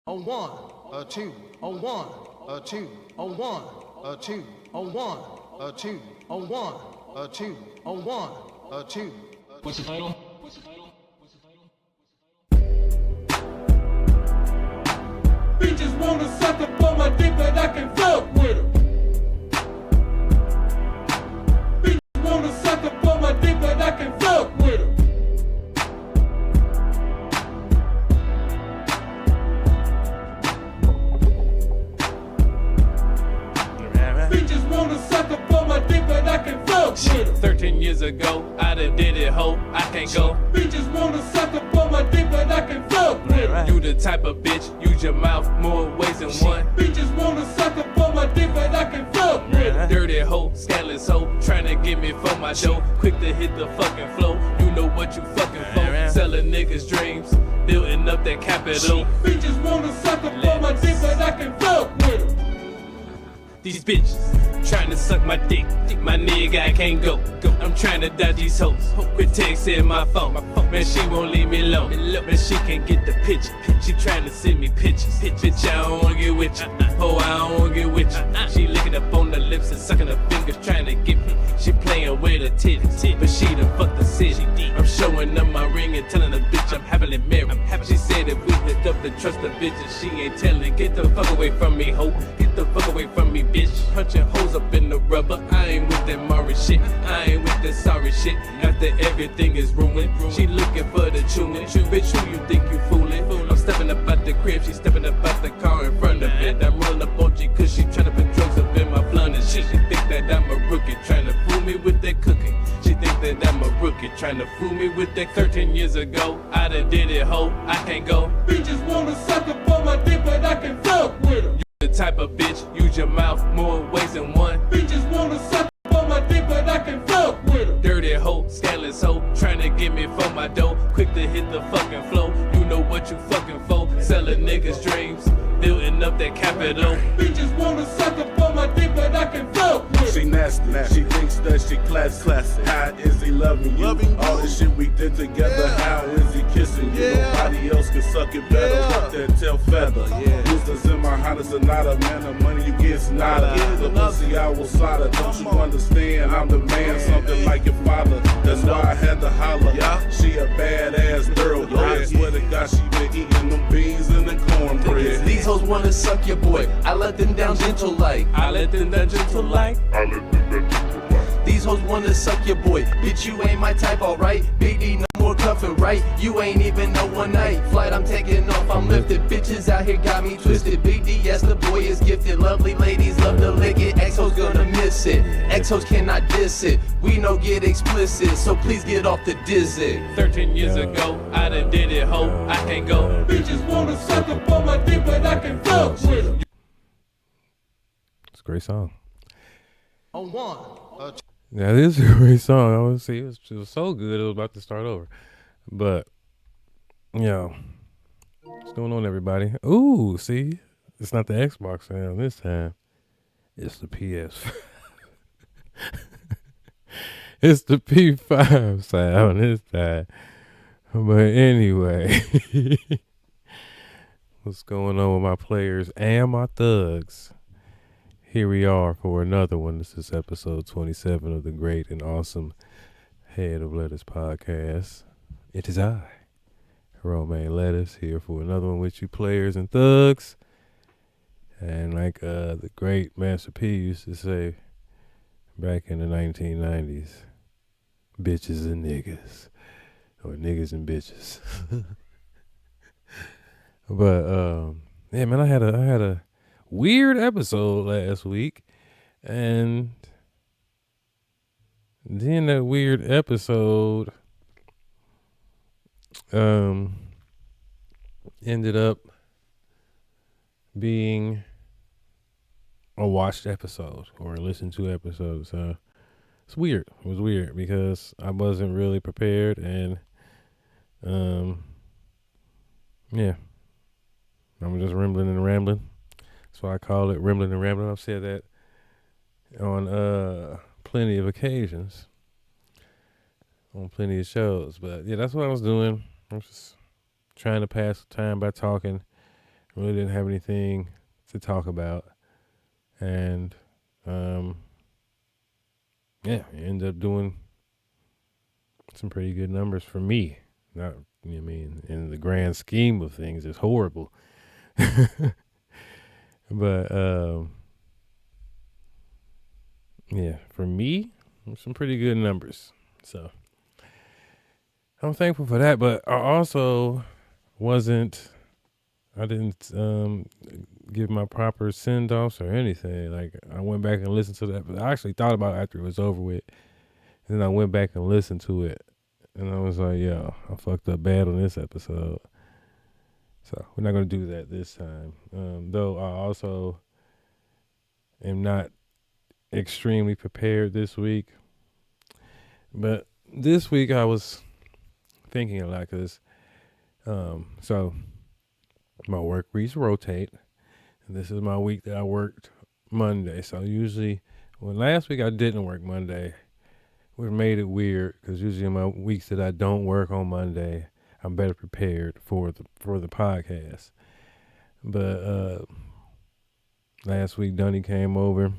A one, a two, a one, a two, a one, a two, a one, a two, a one, a two, a one, a two. What's the title? Bitches wanna suck up on my dick, but I can fuck with them. Bitches wanna suck up on my dick, but I can fuck with them. Bitches wanna suck up on my dick, but I can fuck with them. 13 years ago, I done did it, ho, I can't go. Bitches wanna suck up on my dick, but I can fuck with them. You the type of bitch, use your mouth more ways than one. Bitches wanna suck up on my dick, but I can fuck with them. Dirty hoe, scandalous hoe, tryna get me for my show. Quick to hit the fucking flow, you know what you fucking for. Selling niggas dreams, building up that capital. Bitches wanna suck up on my dick, but I can fuck with them. These bitches trying to suck my dick. My nigga, I can't go. I'm trying to dodge these hoes. Quit texting my phone. Man, she won't leave me alone. Man, she can't get the picture. She trying to send me pictures. Bitch, I don't wanna get with you. Oh, I don't wanna get with you. She licking up on the lips and sucking her fingers, trying to get me. She playing with her titties, but she done fucked the city. I'm showing up my ring and telling the bitch I'm happily married. She said if we hooked up to trust the bitches, she ain't telling. Get the fuck away from me, ho. Get the fuck away from me, bitch. Punching holes up in the rubber. I ain't with that Maury shit. I ain't with that sorry shit. After everything is ruined, she looking for the chewing. Bitch, who you think you fooling? I'm stepping up out the crib, she stepping up out the car in front of it. I'm rolling up on G cause she tryna put drugs up in my blunt and shit. She think that I'm a rookie, tryna fool me with that cooking. She think that I'm a rookie, tryna fool me with that 13 years ago. I done did it, ho, I can't go. Bitches wanna suck up on my dick, but I can fuck with them. You the type of bitch, use your mouth more ways than one. Bitches wanna suck up on my dick, but I can fuck with them. Dirty hoe, scandalous hoe, tryna get me for my dough. Quick to hit the fucking flow, you know what you fucking for. Selling niggas dreams, building up that capital. Bitches wanna suck up on my dick, but I can fuck with them. She nasty, she thinks that she classy. How is he loving you? All the shit we did together, how is he kissing you? Nobody else can suck it better, up there tell feather. Wisdom's in my heart, it's a nada, man, the money you get's nada. The pussy I will slaughter, don't you understand? I'm the man, something like your father. That's why I had to holler. She a badass girl, I swear to God she been eating them beans and the cornbread. These hoes wanna suck your boy, I let them down gentle like. I let them down gentle like. These hoes wanna suck your boy, bitch you ain't my type, alright. Big D, no more cuffin', right? You ain't even know one night flight, I'm taking off, I'm lifted. Bitches out here got me twisted. Big D, yes the boy is gifted. Lovely ladies love to lick it. X-hoes gonna miss it. X-hoes cannot diss it. We no get explicit, so please get off the dizzy. 13 years ago, I done did it, ho, I can't go. Bitches wanna suck up on my dick, but I can fuck with them. It's a great song. A one, a two. Yeah, this is a great song. I would say it was so good it was about to start over. But, what's going on, everybody? Ooh, see? It's not the Xbox sound this time. It's the PS. It's the P5 sound this time. But anyway, what's going on with my players and my thugs? Here we are for another one. This is episode 27 of the great and awesome Head of Lettuce podcast. It is I, Romaine Lettuce, here for another one with you players and thugs. And like the great Master P used to say back in the 1990s, bitches and niggas. Or niggas and bitches. But, yeah, man, I had a weird episode last week, and then that weird episode ended up being a watched episode or a listened to episode. So it's weird. It was weird because I wasn't really prepared, and yeah, I'm just rambling and rambling. So I call it Rambling and Rambling. I've said that on plenty of occasions, on plenty of shows. But yeah, that's what I was doing. I was just trying to pass the time by talking Really didn't have anything to talk about. And, yeah, ended up doing some pretty good numbers for me. Not, I mean, in the grand scheme of things, it's horrible. But, yeah, for me, some pretty good numbers. So I'm thankful for that. But I also I didn't give my proper send offs or anything. Like, I went back and listened to that. But I actually thought about it after it was over with. And then I went back and listened to it. And I was like, yo, I fucked up bad on this episode. So we're not going to do that this time. Though I also am not extremely prepared this week. But this week I was thinking a lot because, so my work weeks rotate. And this is my week that I worked Monday. So usually, last week I didn't work Monday, which made it weird because usually in my weeks that I don't work on Monday, I'm better prepared for the podcast. But last week Dunny came over,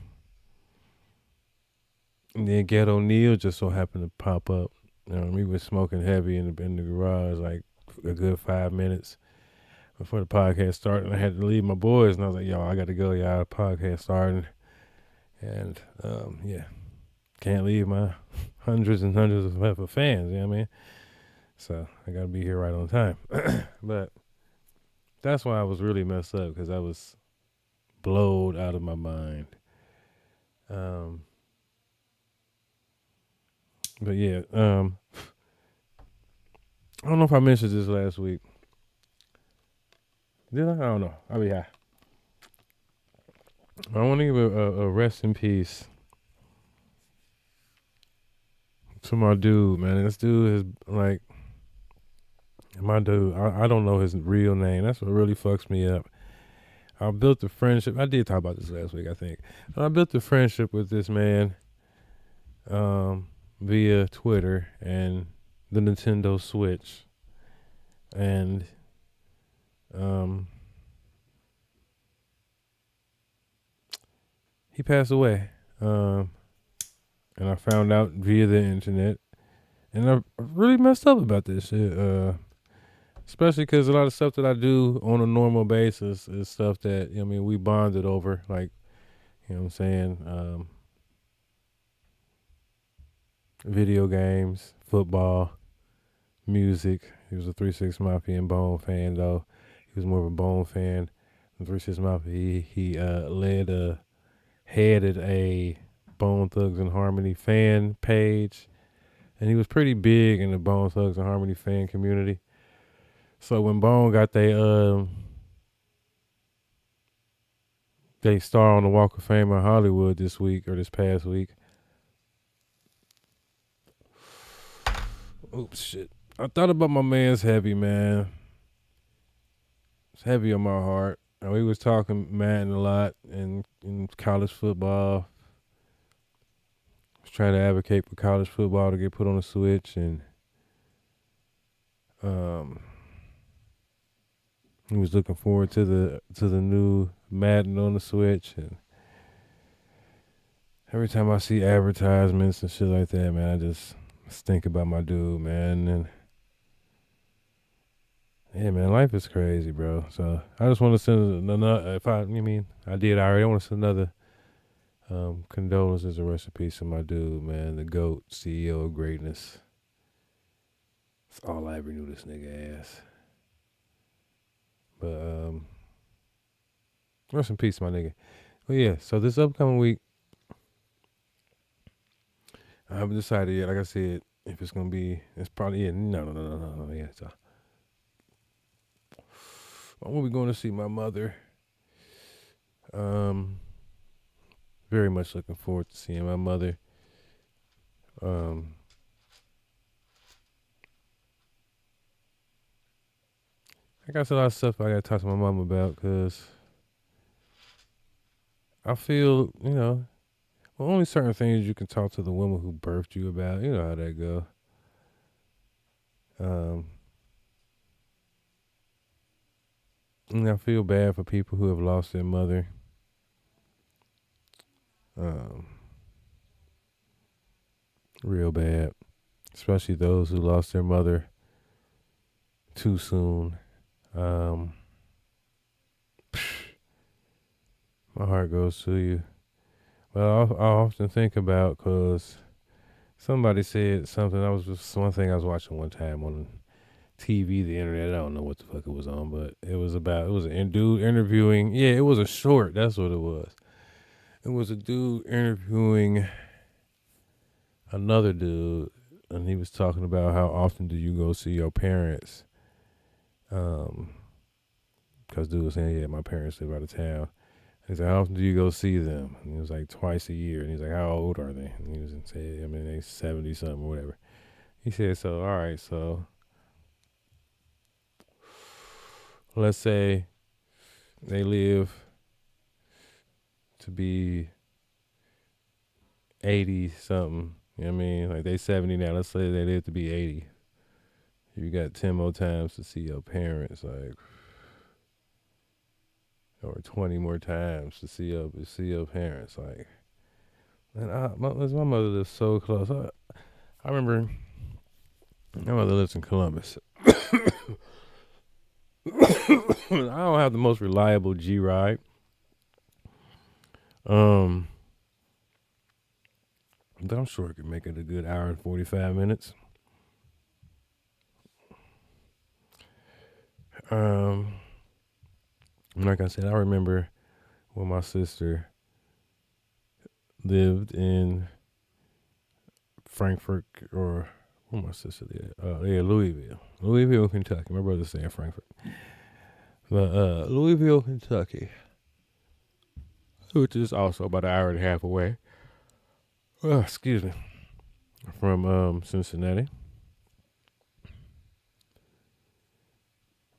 and then Ghetto Neil just so happened to pop up. We were smoking heavy in the garage like a good 5 minutes before the podcast started, and I had to leave my boys, and I was like, yo, I got to go, y'all, the podcast starting. And, yeah, can't leave my hundreds and hundreds of fans, you know what I mean? So I got to be here right on time. But that's why I was really messed up, because I was blowed out of my mind. But yeah, I don't know if I mentioned this last week. Did I? I don't know. I'll be high. I want to give a rest in peace to my dude, man. This dude is like, my dude, I don't know his real name. That's what really fucks me up. I built a friendship. I did talk about this last week, I think. I built a friendship with this man via Twitter and the Nintendo Switch. And he passed away. And I found out via the internet. And I really messed up about this shit. Especially because a lot of stuff that I do on a normal basis is stuff that, we bonded over. Like, you know what I'm saying? Video games, football, music. He was a 3-6 Mafia and Bone fan, though. He was more of a Bone fan than 3-6 Mafia. He headed a Bone Thugs and Harmony fan page. And he was pretty big in the Bone Thugs and Harmony fan community. So when Bone got they star on the Walk of Fame in Hollywood this past week. Oops, shit. I thought about my man's heavy, man. It's heavy on my heart. And we was talking Madden a lot in college football. I was trying to advocate for college football to get put on the Switch, and he was looking forward to the new Madden on the Switch. And every time I see advertisements and shit like that, man, I just think about my dude, man. And yeah, man, life is crazy, bro. So I just want to send another. I did already. I want to send another condolences and rest in peace to my dude, man, the GOAT, CEO of greatness. That's all I ever knew this nigga as. But rest in peace, my nigga. Well, yeah. So this upcoming week, I haven't decided yet. Like I said, if it's gonna be, it's probably no. Yeah. So I'm gonna be going to see my mother. Very much looking forward to seeing my mother. I got a lot of stuff I gotta talk to my mom about, because I feel, only certain things you can talk to the woman who birthed you about. You know how that go. And I feel bad for people who have lost their mother. Real bad. Especially those who lost their mother too soon. My heart goes to you. But I often think about, because somebody said something. That was just one thing I was watching one time on TV, the internet. I don't know what the fuck it was on, but it was a dude interviewing. Yeah, it was a short. That's what it was. It was a dude interviewing another dude, and he was talking about how often do you go see your parents. Because dude was saying, yeah, my parents live out of town. He's like, how often do you go see them? And he was like, twice a year. And he's like, how old are they? And he was saying, I mean, they 70 something or whatever. He said, so, all right, so let's say they live to be 80 something. You know what I mean? Like they 70 now. Let's say they live to be 80. You got 10 more times to see your parents, like, or 20 more times to see your parents, like. And my mother lives so close. I remember my mother lives in Columbus. I don't have the most reliable G ride. But I'm sure it could make it a good hour and 45 minutes. Like I said, I remember when my sister lived in Frankfort, or where my sister lived? Louisville, Kentucky. My brother's saying Frankfort, but Louisville, Kentucky, which is also about an hour and a half away. Excuse me, from Cincinnati.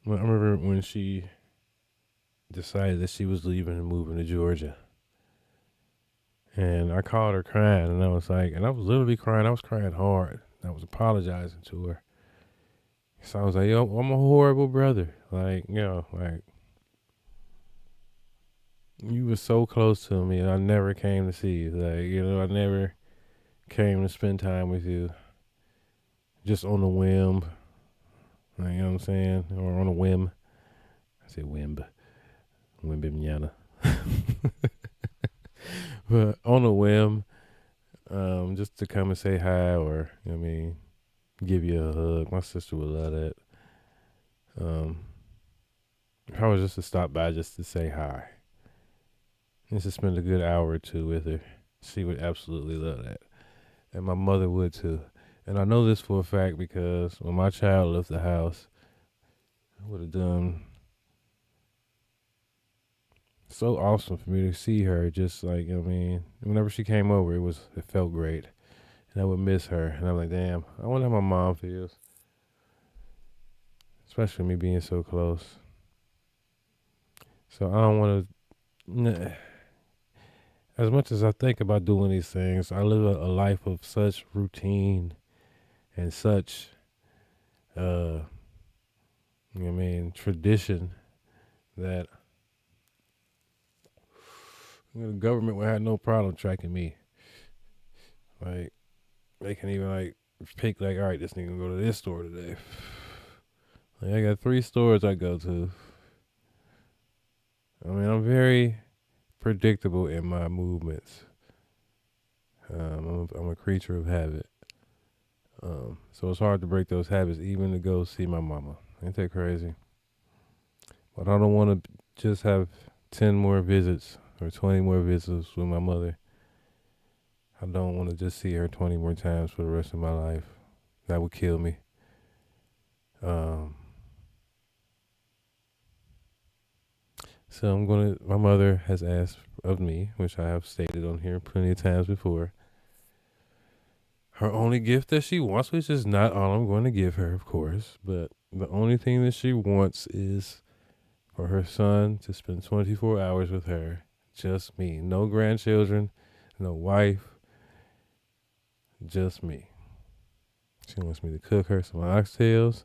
Well, I remember when she decided that she was leaving and moving to Georgia. And I called her crying, and I was literally crying. I was crying hard. I was apologizing to her. So I was like, yo, I'm a horrible brother. Like, you know, like, you were so close to me, and I never came to see you. Like, you know, I never came to spend time with you. Just on a whim. Like, you know what I'm saying? Or on a whim. I say whim. Whim. But on a whim, just to come and say hi, or, you know what I mean, give you a hug. My sister would love that. If I was just to stop by just to say hi, just to spend a good hour or two with her, she would absolutely love that. And my mother would too. And I know this for a fact because when my child left the house, I would have done so awesome for me to see her. Just like, you know what I mean, whenever she came over, it felt great. And I would miss her. And I'm like, damn, I wonder how my mom feels. Especially me being so close. So I don't want to, as much as I think about doing these things, I live a life of such routine and such, you know what I mean, tradition, that the government would have no problem tracking me. Like, they can even, like, pick, like, all right, this nigga go to this store today. Like, I got 3 stores I go to. I mean, I'm very predictable in my movements. I'm a creature of habit. So it's hard to break those habits, even to go see my mama. Ain't that crazy? But I don't want to just have 10 more visits or 20 more visits with my mother. I don't want to just see her 20 more times for the rest of my life. That would kill me. So my mother has asked of me, which I have stated on here plenty of times before, her only gift that she wants, which is not all I'm going to give her, of course, but the only thing that she wants is for her son to spend 24 hours with her. Just me. No grandchildren, no wife, just me. She wants me to cook her some oxtails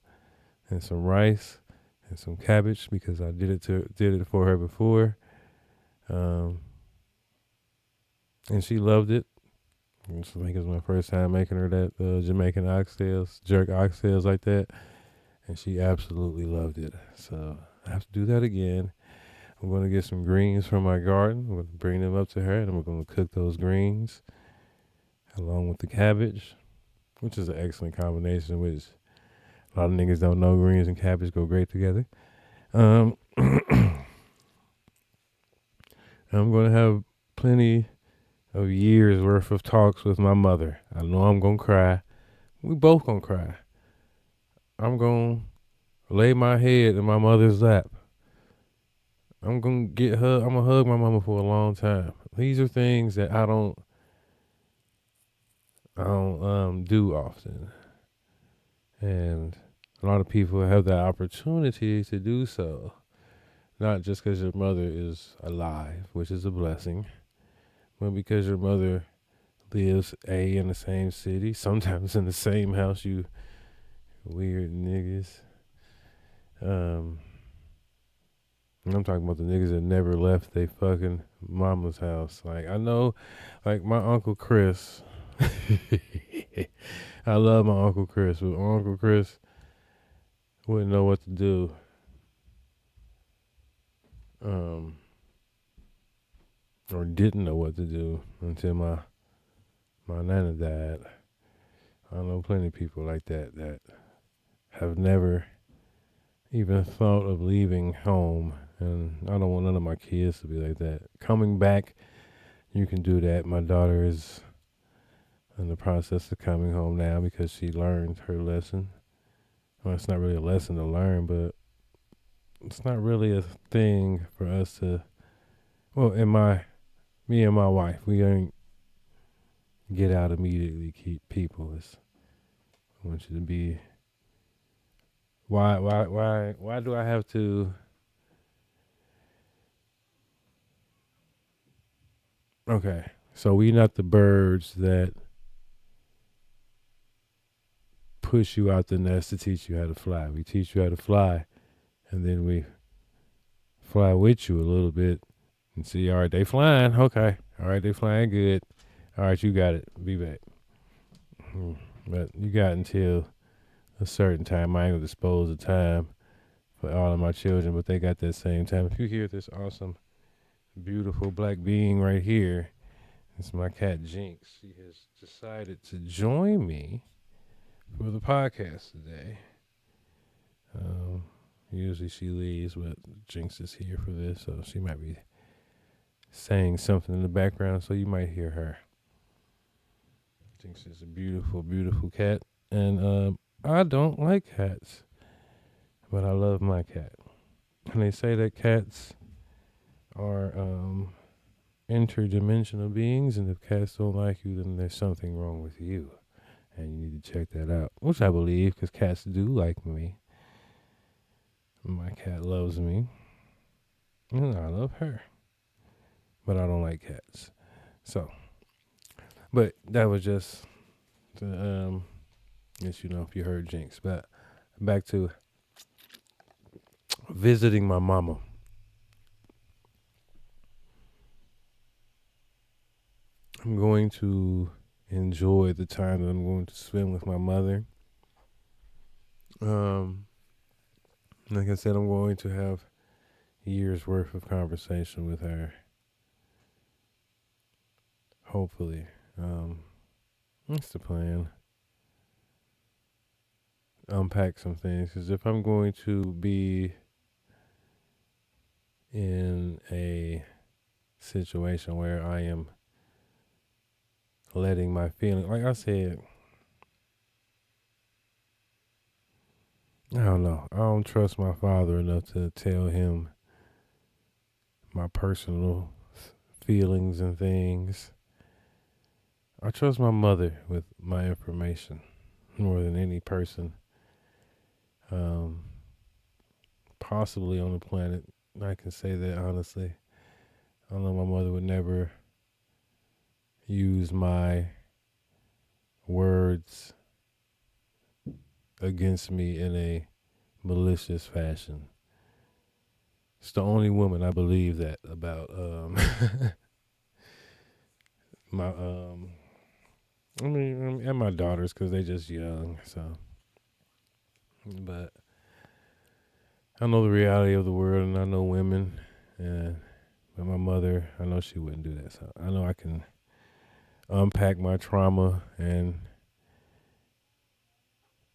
and some rice and some cabbage because I did it for her before. And she loved it. I think it was my first time making her that Jamaican oxtails, jerk oxtails like that. And she absolutely loved it. So I have to do that again. I'm going to get some greens from my garden. I'm going to bring them up to her, and we're going to cook those greens along with the cabbage, which is an excellent combination, which a lot of niggas don't know greens and cabbage go great together. I'm going to have plenty of years worth of talks with my mother. I know I'm going to cry. We both going to cry. I'm going to lay my head in my mother's lap. I'm going to hug my mama for a long time. These are things that I don't do often. And a lot of people have the opportunity to do so. Not just because your mother is alive, which is a blessing, but because your mother lives in the same city, sometimes in the same house, you weird niggas. And I'm talking about the niggas that never left they fucking mama's house. Like, I know, like, my Uncle Chris. I love my Uncle Chris, but my Uncle Chris wouldn't know what to do. Or didn't know what to do until my nana died. I know plenty of people like that have never even thought of leaving home, and I don't want none of my kids to be like that. Coming back, you can do that. My daughter is in the process of coming home now because she learned her lesson. Well, it's not really a lesson to learn, but it's not really a thing for us to, well, me and my wife, we ain't get out immediately, keep people. I want you to be, why do I have to, okay, so we not the birds that push you out the nest to teach you how to fly. We teach you how to fly, and then we fly with you a little bit and see, all right, they flying, okay. All right, they flying good. All right, you got it. Be back. But you got until a certain time. I ain't gonna dispose of time for all of my children, but they got that same time. If you hear this awesome, beautiful black being right here, it's my cat Jinx. She has decided to join me for the podcast today. Usually she leaves, but Jinx is here for this, so she might be saying something in the background, so you might hear her. Jinx is a beautiful, beautiful cat, and I don't like cats, but I love my cat. And they say that cats are interdimensional beings, and if cats don't like you, then there's something wrong with you, and you need to check that out, which I believe, because cats do like me. My cat loves me, and I love her, but I don't like cats. So, but that was just to let you know if you heard Jinx. But back to visiting my mama. I'm going to enjoy the time that I'm going to spend with my mother. Like I said, I'm going to have years worth of conversation with her. Hopefully. That's the plan. Unpack some things, because if I'm going to be in a situation where I am letting my feelings, like I said, I don't know. I don't trust my father enough to tell him my personal feelings and things. I trust my mother with my information more than any person possibly on the planet. I can say that honestly. I know my mother would never use my words against me in a malicious fashion. It's the only woman I believe that about. My and my daughters, because they just young. So, but I know the reality of the world, and I know women, and but my mother, I know she wouldn't do that. So I know I can unpack my trauma and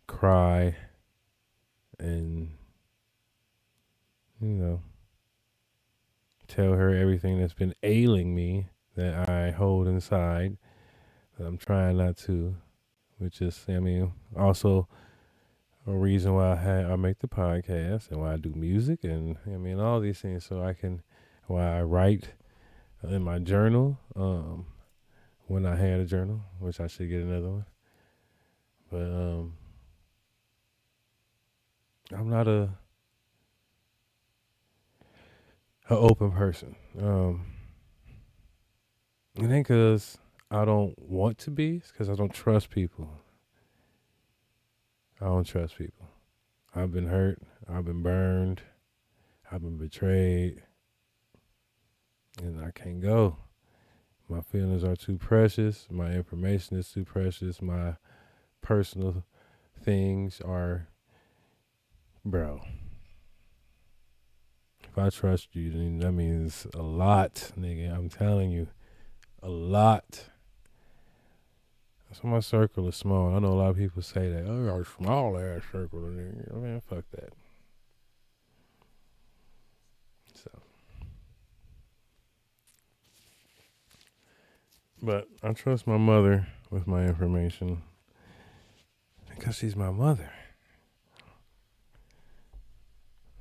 cry and, tell her everything that's been ailing me that I hold inside that I'm trying not to, which is, also a reason why I make the podcast and why I do music and, all these things why I write in my journal, when I had a journal, which I should get another one. But, I'm not a open person. It ain't because I don't want to be. It's because I don't trust people. I don't trust people. I've been hurt. I've been burned. I've been betrayed. And I can't go. My feelings are too precious. My information is too precious. My personal things are, bro. If I trust you, then that means a lot, nigga. I'm telling you, a lot. So my circle is small. I know a lot of people say that. Oh, our small ass circle. Man, fuck that. So, but I trust my mother with my information because she's my mother.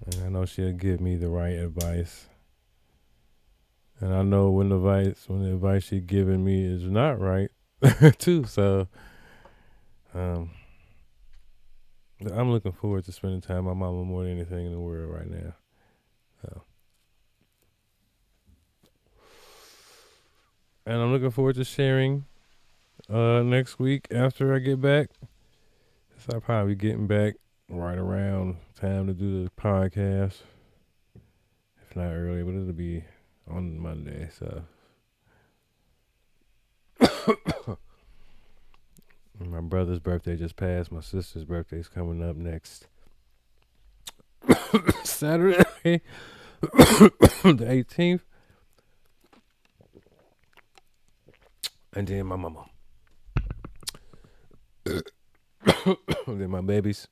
And I know she'll give me the right advice. And I know when the advice she's giving me is not right, too. So, I'm looking forward to spending time with my mama more than anything in the world right now. So. And I'm looking forward to sharing next week after I get back. So I'll probably be getting back right around time to do the podcast. If not early, but it'll be on Monday. So my brother's birthday just passed. My sister's birthday's coming up next Saturday, the 18th. And then my mama. And then my babies.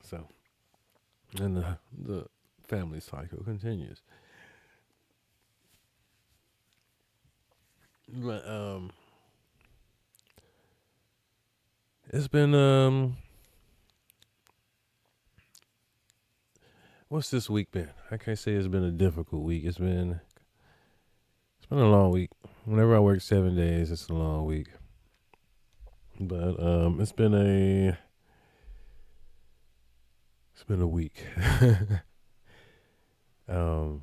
So, and the family cycle continues. But it's been what's this week been? I can't say it's been a difficult week. It's been a long week. Whenever I work 7 days, it's a long week. But it's been a week. So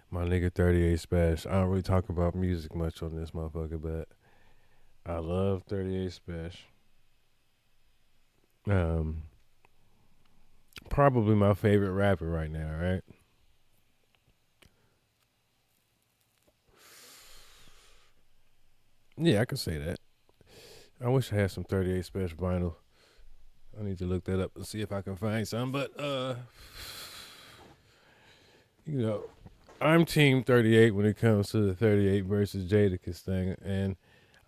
my nigga 38 Spesh. I don't really talk about music much on this motherfucker, but I love 38 Spesh. Probably my favorite rapper right now, right? Yeah, I can say that. I wish I had some 38 Spesh vinyl. I need to look that up and see if I can find some. But, I'm Team 38 when it comes to the 38 versus Jadakiss thing. And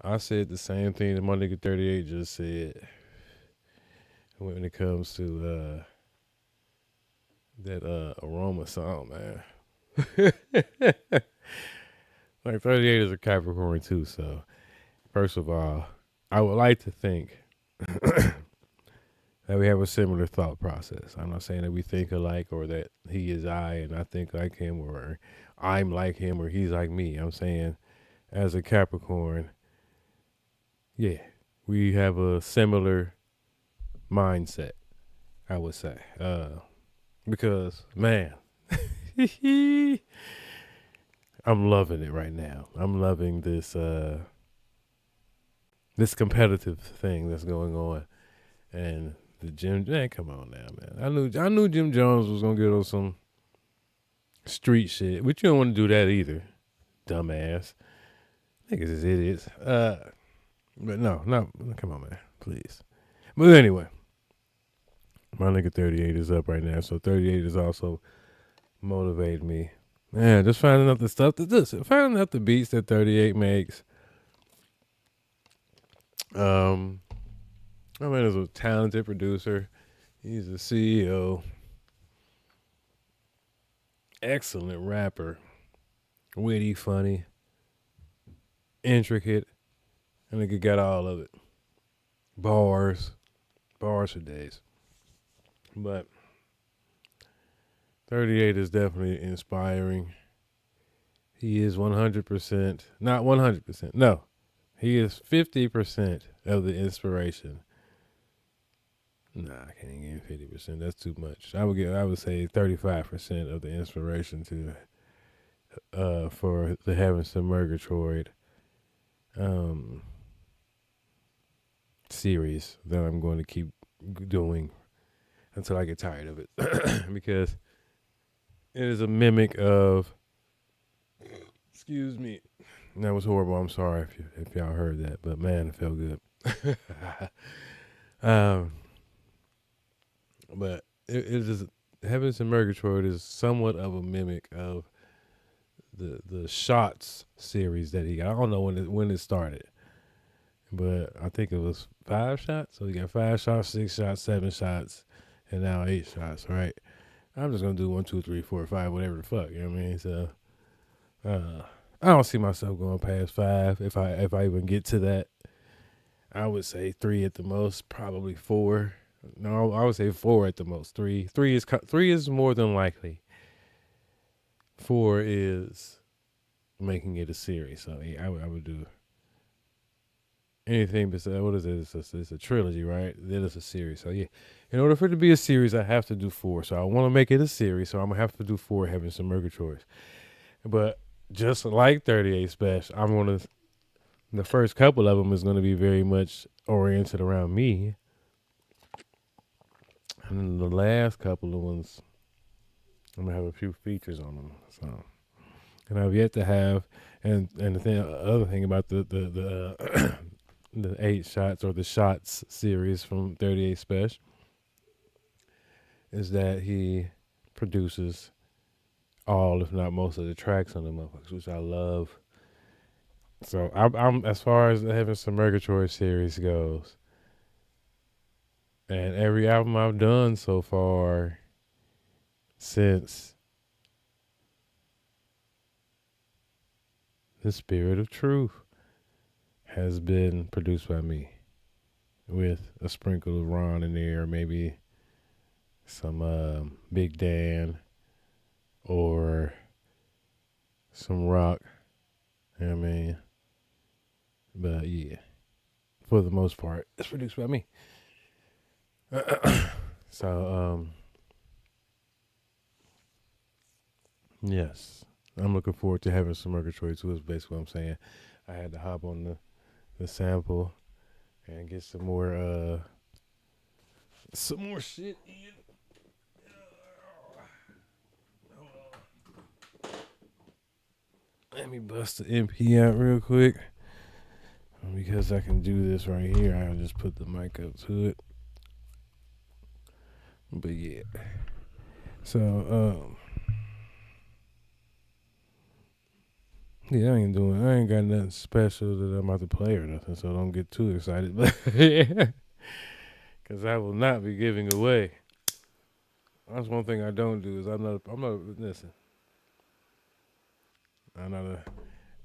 I said the same thing that my nigga 38 just said when it comes to that Aroma song, man. Like 38 is a Capricorn too, so first of all, I would like to think that we have a similar thought process. I'm not saying that we think alike or that he is I and I think like him or I'm like him or he's like me. I'm saying as a Capricorn, yeah, we have a similar mindset, I would say. Because, man, I'm loving it right now. I'm loving this this competitive thing that's going on. And the Jim, man, come on now, man. I knew Jim Jones was gonna get on some street shit, but you don't want to do that either, dumbass. Niggas is idiots. But no, come on, man, please. But anyway, my nigga 38 is up right now, so 38 is also motivating me. Man, just finding out the stuff finding out the beats that 38 makes. I mean, he's a talented producer. He's a CEO. Excellent rapper. Witty, funny, intricate. I think he got all of it. Bars for days. But 38 is definitely inspiring. He is 100%, not 100%, no. He is 50% of the inspiration. Nah, I can't even give 50%. That's too much. I would say 35% of the inspiration for the Heaven to Murgatroyd series that I'm going to keep doing until I get tired of it. Because it is a mimic of, excuse me, that was horrible. I'm sorry if y'all heard that, but man, it felt good. But it is, Heavens and Murgatroyd is somewhat of a mimic of the Shots series that he got. I don't know when it started, but I think it was 5 shots. So he got 5 shots, 6 shots, 7 shots, and now 8 shots. Right? I'm just gonna do 1, 2, 3, 4, 5, whatever the fuck. You know what I mean? So I don't see myself going past 5 if I even get to that. I would say 3 at the most, probably 4. No, I would say 4 at the most. 3 is more than likely. 4 is making it a series. So yeah, I would do anything besides, what is it? It's a trilogy, right? Then it's a series. So yeah, in order for it to be a series, I have to do 4. So I want to make it a series. So I'm gonna have to do 4 Heavens and Murgatroyds. But just like 38 Spesh, the first couple of them is going to be very much oriented around me. And then the last couple of ones, I'm going to have a few features on them. So, and I've yet to have, and the other thing about the the 8 shots or the Shots series from 38 Spesh is that he produces all, if not most, of the tracks on the motherfuckers, which I love. So I'm as far as the Heavens to Murgatroyd series goes, and every album I've done so far since The Spirit of Truth has been produced by me, with a sprinkle of Ron in there, maybe some Big Dan or some rock. You know what I mean? But yeah, for the most part, it's produced by me. So, yes, I'm looking forward to having some Murgatroyd too, is basically what I'm saying. I had to hop on the sample and get some more shit in. Let me bust the MP out real quick. Because I can do this right here, I'll just put the mic up to it. But yeah. So, yeah, I ain't got nothing special that I'm about to play or nothing, so don't get too excited. But yeah. Because I will not be giving away. That's one thing I don't do is I'm not, listen.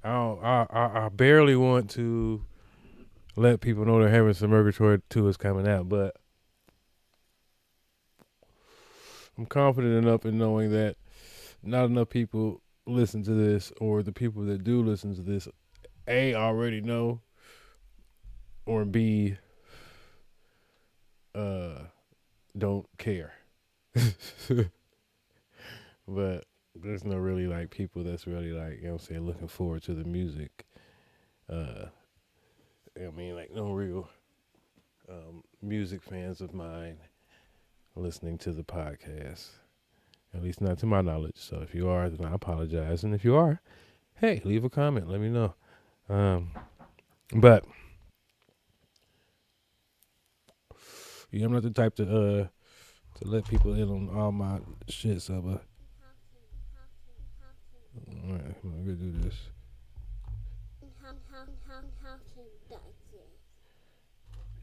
I barely want to let people know that Heavens to Murgatroyd 2 is coming out, but I'm confident enough in knowing that not enough people listen to this, or the people that do listen to this, A, already know, or B, don't care. But there's no really like people that's really like, you know what I'm saying, looking forward to the music. I mean, like no real music fans of mine listening to the podcast. At least not to my knowledge. So if you are, then I apologize. And if you are, hey, leave a comment. Let me know. But yeah, I'm not the type to let people in on all my shit. So, all right, I'm gonna do this.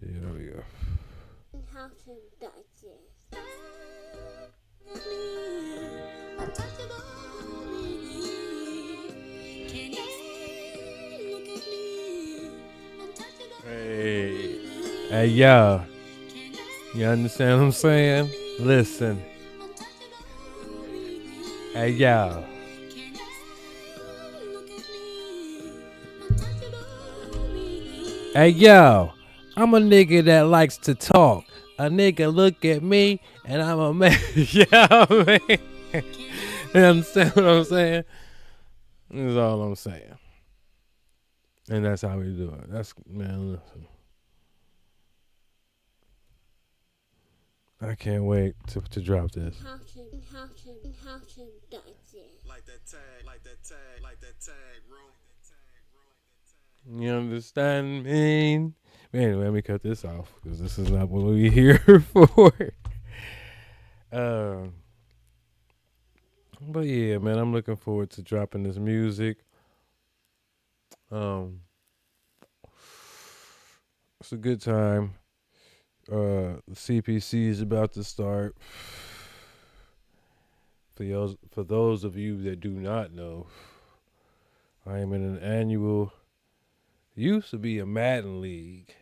Yeah, there we go. Hey, y'all. You understand what I'm saying? Listen. Hey, y'all. Hey, yo. I'm a nigga that likes to talk. A nigga look at me and I'm a man. Yeah, man. You understand what I'm saying? That's all I'm saying. And that's how we do it. That's, man, listen. I can't wait to drop this. You understand me? Anyway, let me cut this off because this is not what we're here for. But yeah, man, I'm looking forward to dropping this music. It's a good time. The CPC is about to start. For those of you that do not know, I am in an annual, used to be a Madden league.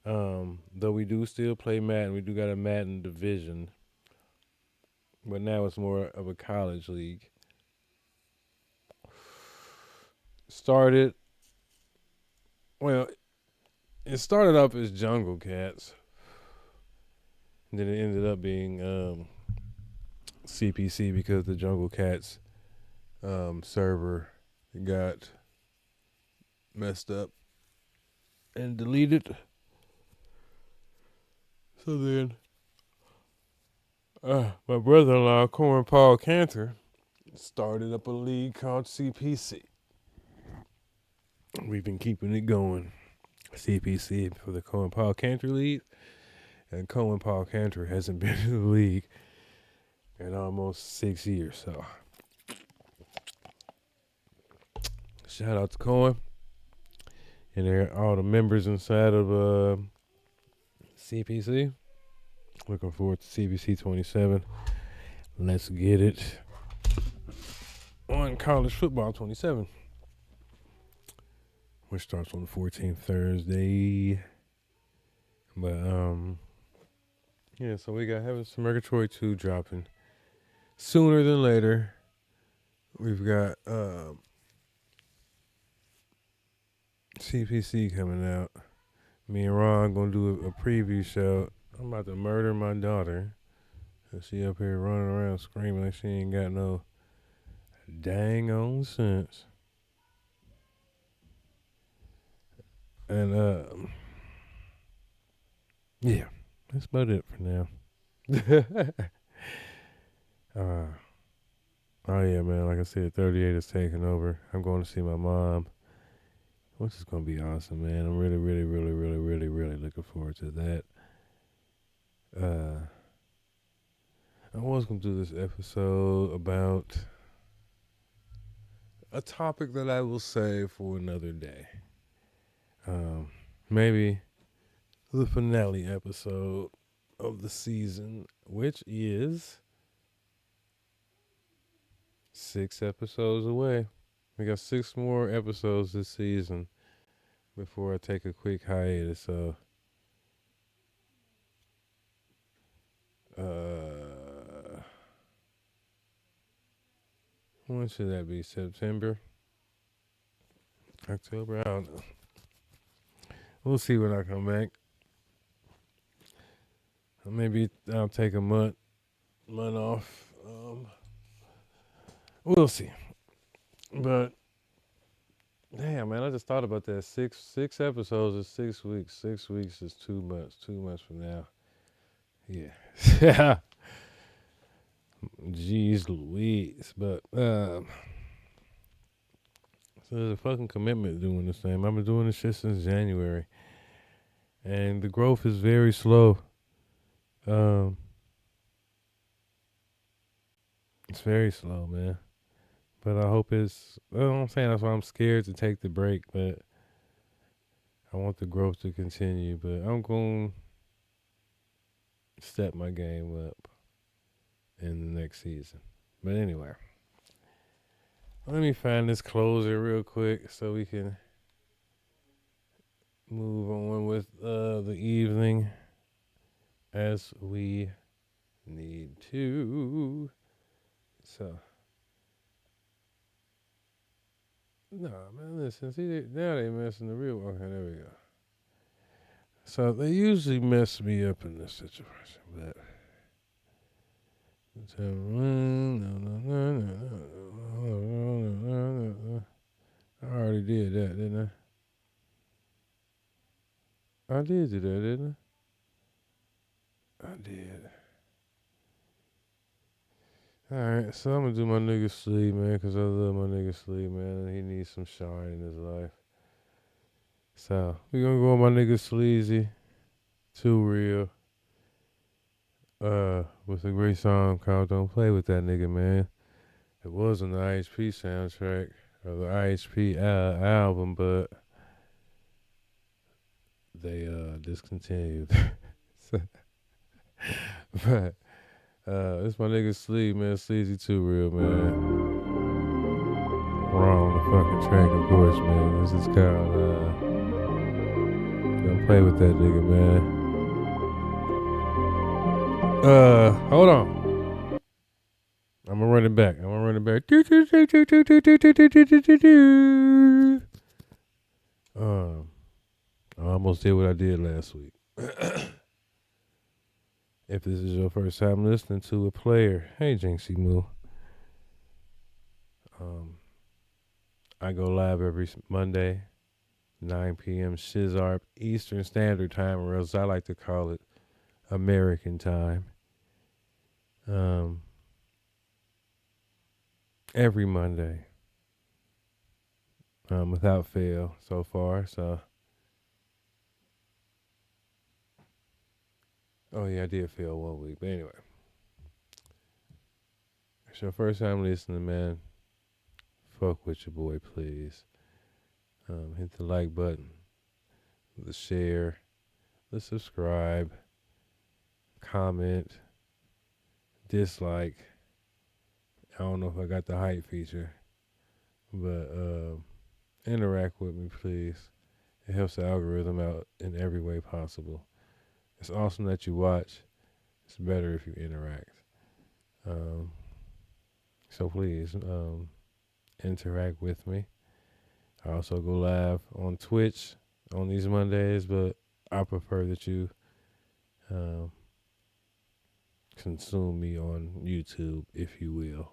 Though we do still play Madden, we do got a Madden division, but now it's more of a college league. It started off as Jungle Cats. And then it ended up being CPC because the Jungle Cats server got messed up and deleted. So then my brother-in-law, Corn Paul Cantor, started up a league called CPC. We've been keeping it going. CPC for the Cohen Paul Cantor League. And Cohen Paul Cantor hasn't been in the league in almost 6 years. So shout out to Cohen and all the members inside of CPC. Looking forward to CPC 27. Let's get it on college football 27. Which starts on the 14th Thursday. But yeah, so we got Heaven Murgatroyd 2 dropping sooner than later. We've got CPC coming out. Me and Ron gonna do a preview show. I'm about to murder my daughter. She up here running around screaming like she ain't got no dang on sense. And yeah, that's about it for now. Oh yeah, man, like I said, 38 is taking over. I'm going to see my mom, which is going to be awesome, man. I'm really, really, really, really, really, really looking forward to that. I was going to do this episode about a topic that I will save for another day. Maybe the finale episode of the season, which is 6 episodes away. We got 6 more episodes this season before I take a quick hiatus. So, when should that be? September? October? I don't know. We'll see when I come back. Maybe I'll take a month off. We'll see. But Damn, man, I just thought about that. Six episodes is 6 weeks. 6 weeks is 2 months. 2 months from now. Yeah. Jeez Louise. But, so there's a fucking commitment doing this thing. I've been doing this shit since January. And the growth is very slow. It's very slow, man. But I hope it's, I'm saying that's why I'm scared to take the break, but I want the growth to continue. But I'm going to step my game up in the next season. But anyway, let me find this closer real quick so we can move on with the evening as we need to. So, no, man, listen, see, now they messing the real. Okay, there we go. So, they usually mess me up in this situation, but. I already did that, didn't I? I did do that, didn't I? I did. Alright, so I'm gonna do my nigga Sleep, man, because I love my nigga Sleep, man, and he needs some shine in his life. So, we gonna go on my nigga Sleazy, Too Real, with a great song called Don't Play With That Nigga, man. It was on the IHP soundtrack, or the IHP album, but they discontinued. But it's my nigga Sleep, man. Sleazy Too Real, man. We're on the fucking track, of course, man. This is called Don't Play With That Nigga, man. Hold on. I'm gonna run it back. I almost did what I did last week. If this is your first time listening to a player, hey Jinxie Moo. I go live every Monday, 9 p.m. Shizarp Eastern Standard Time, or as I like to call it, American Time. Every Monday. Without fail so far, so. Oh yeah, I did fail 1 week, but anyway. It's your first time listening, man. Fuck with your boy, please. Hit the like button, the share, the subscribe, comment, dislike. I don't know if I got the hype feature, but interact with me, please. It helps the algorithm out in every way possible. It's awesome that you watch. It's better if you interact. So please, interact with me. I also go live on Twitch on these Mondays, but I prefer that you consume me on YouTube, if you will.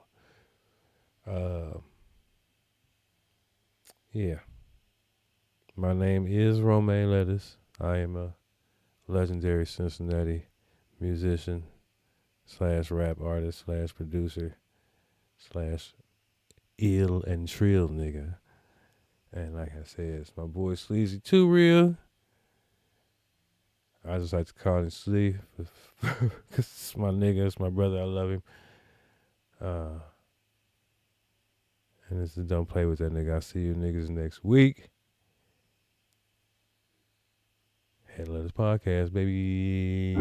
Yeah. My name is Romaine Lettuce. I am a legendary Cincinnati musician / rap artist / producer / ill and trill nigga. And like I said, it's my boy Sleazy Too Real. I just like to call him Sleep because it's my nigga, it's my brother, I love him. And this is Don't Play With That Nigga. I'll see you niggas next week. Head Letters Podcast, baby.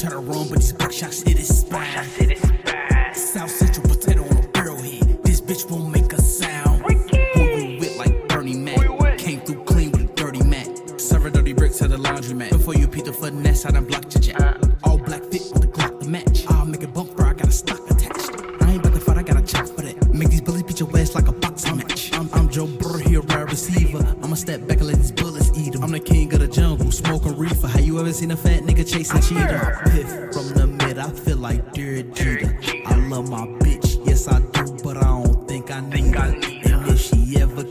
try to run, but these buckshots hit his spine. South Central potato on a barrelhead. This bitch won't make a sound. Who you with like Bernie Mac? Came through clean with a dirty mat. Serve dirty bricks at the laundromat. Before you peep the finesse, I done blocked your jack. All black fit with the Glock to match. I'll make it bump, bro, I got a stock attached. I ain't about to fight, I got a chop for that. Make these bullies beat your ass like a boxing match. I'm Joe Burr, he a rare receiver. I'ma step back and let these bullets eat 'em. I'm the king of the jungle, smoking reefer. How you ever seen a fat nigga chasing cheetah? Piff from the mid, I feel like Derek Jeter. I love my bitch, yes I do, but I don't think I need her. And if she ever